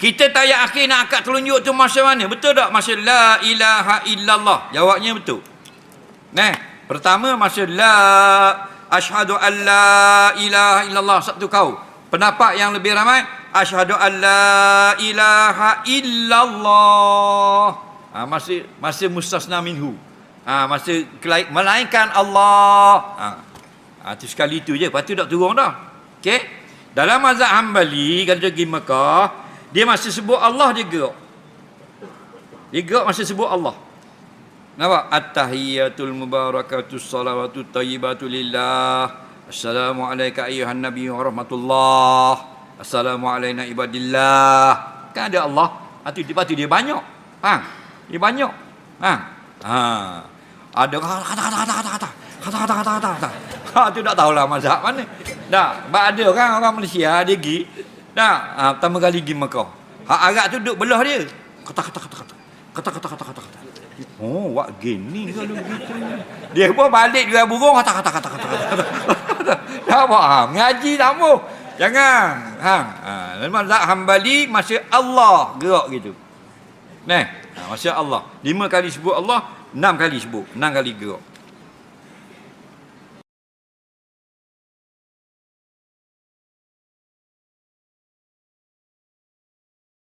Kita tak ayat akhir nak akad telunjuk tu masa mana? Betul tak? Masa la ilaha illallah. Jawabnya betul. Nah, pertama masa la asyhadu an la ilaha illallah. Satu kau. Pendapat yang lebih ramai, asyhadu an la ilaha illallah. Masa mustasna minhu. Masa melainkan Allah. Itu sekali itu je. Lepas tu tak turun dah. Okey. Dalam mazhab Hambali, kalau pergi Mekah, dia masih sebut Allah, dia gerak. Dia gerak masih sebut Allah. Nampak? At-tahiyyatul mubarakatus salawatut tayyibatu lillah. Assalamualaikum ayuhan nabi wa rahmatullah. Assalamualaikum ibadillah. Kan ada Allah. Lepas tu dia banyak. Dia banyak. Ada kata. Tu tak tahulah mazhab mana. Dah, ada orang Malaysia dia pergi. Dah, pertama kali pergi Mekah. Hak Arab tu duduk belah dia. Kata. Oh, wak gini kalau begitu. Dia pun balik jual burung kata. Dah apa? Ngaji tak mau. Jangan. Mazhab Hambali masih Allah gerak gitu. Masya Allah. 5 kali sebut Allah, 6 kali sebut, 6 kali gerak.